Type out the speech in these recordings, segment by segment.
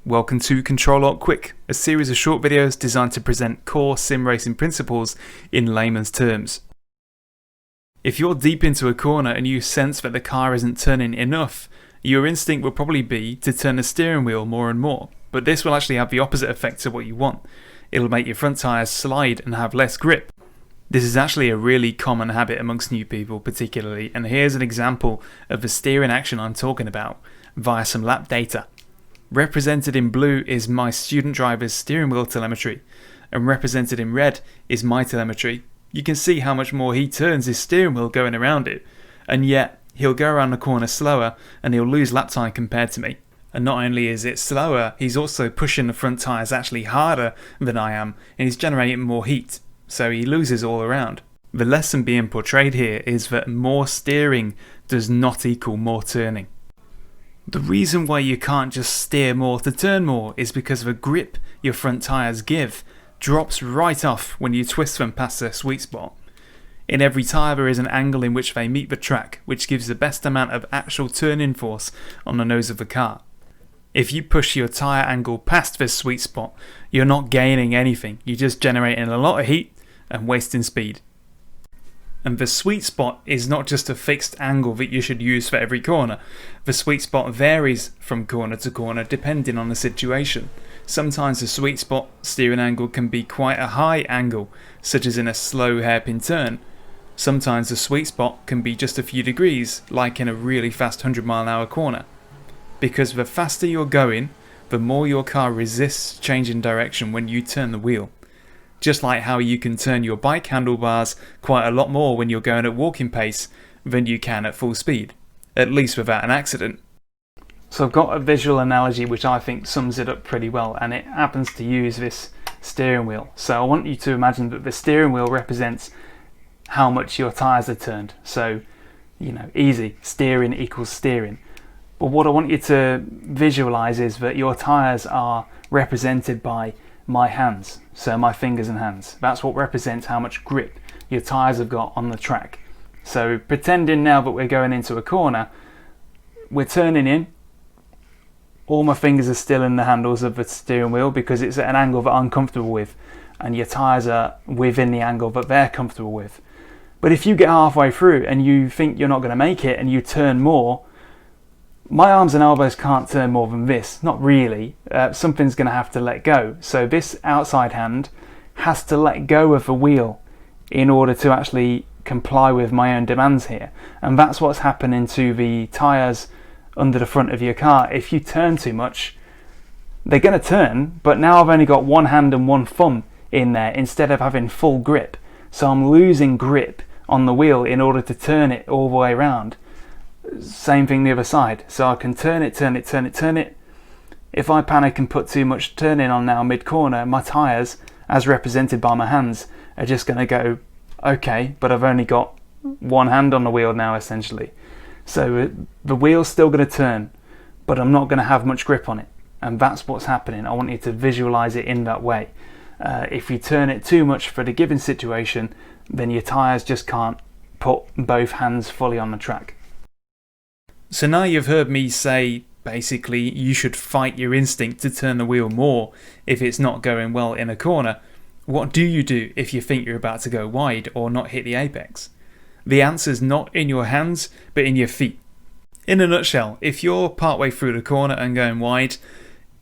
Welcome to Ctrl Alt Quick, a series of short videos designed to present core sim racing principles in layman's terms. If you're deep into a corner and you sense that the car isn't turning enough, your instinct will probably be to turn the steering wheel more and more, but this will actually have the opposite effect to what you want. It'll make your front tyres slide and have less grip. This is actually a really common habit amongst new people particularly, and here's an example of the steering action I'm talking about via some lap data. Represented in blue is my student driver's steering wheel telemetry, and represented in red is my telemetry. You can see how much more he turns his steering wheel going around it, and yet he'll go around the corner slower and he'll lose lap time compared to me. And not only is it slower, he's also pushing the front tyres actually harder than I am, and he's generating more heat, so he loses all around. The lesson being portrayed here is that more steering does not equal more turning. The reason why you can't just steer more to turn more is because the grip your front tyres give drops right off when you twist them past their sweet spot. In every tyre there is an angle in which they meet the track, which gives the best amount of actual turning force on the nose of the car. If you push your tyre angle past this sweet spot, you're not gaining anything, you're just generating a lot of heat and wasting speed. And the sweet spot is not just a fixed angle that you should use for every corner. The sweet spot varies from corner to corner depending on the situation. Sometimes the sweet spot steering angle can be quite a high angle, such as in a slow hairpin turn. Sometimes the sweet spot can be just a few degrees, like in a really fast 100-mile-an-hour corner. Because the faster you're going, the more your car resists changing direction when you turn the wheel. Just like how you can turn your bike handlebars quite a lot more when you're going at walking pace than you can at full speed, at least without an accident. So I've got a visual analogy which I think sums it up pretty well, and it happens to use this steering wheel. So I want you to imagine that the steering wheel represents how much your tyres are turned. So, easy, steering equals steering. But what I want you to visualize is that your tyres are represented by my hands, so my fingers and hands. That's what represents how much grip your tyres have got on the track. So pretending now that we're going into a corner, we're turning in, all my fingers are still in the handles of the steering wheel because it's at an angle that I'm comfortable with, and your tyres are within the angle that they're comfortable with. But if you get halfway through and you think you're not going to make it and you turn more, my arms and elbows can't turn more than this, not really. Something's going to have to let go. So this outside hand has to let go of the wheel in order to actually comply with my own demands here. And that's what's happening to the tyres under the front of your car. If you turn too much, they're going to turn, but now I've only got one hand and one thumb in there instead of having full grip. So I'm losing grip on the wheel in order to turn it all the way around. Same thing the other side, so I can turn it. If I panic and put too much turning on now mid-corner, my tyres, as represented by my hands, are just going to go, okay, but I've only got one hand on the wheel now essentially. So the wheel's still going to turn, but I'm not going to have much grip on it. And that's what's happening. I want you to visualise it in that way. If you turn it too much for the given situation, then your tyres just can't put both hands fully on the track. So now you've heard me say, basically, you should fight your instinct to turn the wheel more if it's not going well in a corner. What do you do if you think you're about to go wide or not hit the apex? The answer's not in your hands, but in your feet. In a nutshell, if you're partway through the corner and going wide,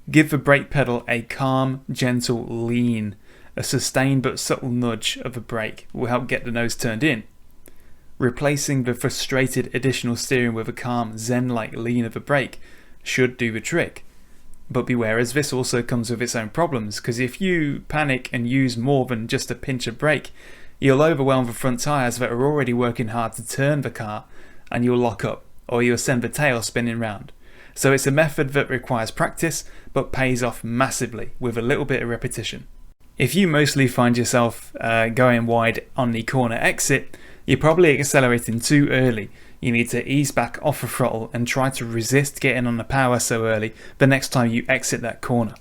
give the brake pedal a calm, gentle lean. A sustained but subtle nudge of the brake will help get the nose turned in. Replacing the frustrated additional steering with a calm, zen-like lean of the brake should do the trick. But beware, as this also comes with its own problems, because if you panic and use more than just a pinch of brake, you'll overwhelm the front tyres that are already working hard to turn the car, and you'll lock up, or you'll send the tail spinning round. So it's a method that requires practice, but pays off massively with a little bit of repetition. If you mostly find yourself going wide on the corner exit, you're probably accelerating too early. You need to ease back off the throttle and try to resist getting on the power so early the next time you exit that corner.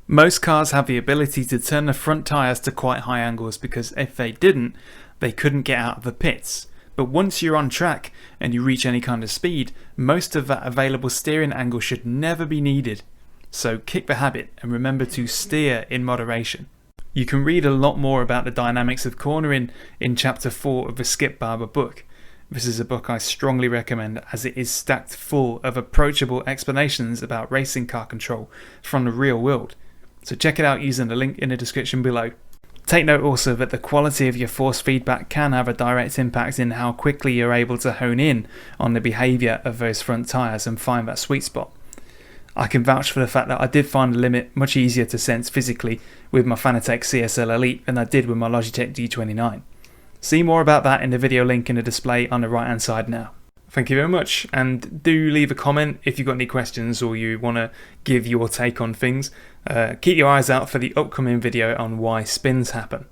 Most cars have the ability to turn the front tyres to quite high angles because if they didn't, they couldn't get out of the pits. But once you're on track and you reach any kind of speed, most of that available steering angle should never be needed. so kick the habit and remember to steer in moderation. You can read a lot more about the dynamics of cornering in chapter 4 of the Skip Barber book. This is a book I strongly recommend as it is stacked full of approachable explanations about racing car control from the real world. So check it out using the link in the description below. Take note also that the quality of your force feedback can have a direct impact in how quickly you're able to hone in on the behaviour of those front tyres and find that sweet spot. I can vouch for the fact that I did find the limit much easier to sense physically with my Fanatec CSL Elite than I did with my Logitech G29. See more about that in the video link in the display on the right hand side now. Thank you very much, and do leave a comment if you've got any questions or you want to give your take on things. Keep your eyes out for the upcoming video on why spins happen.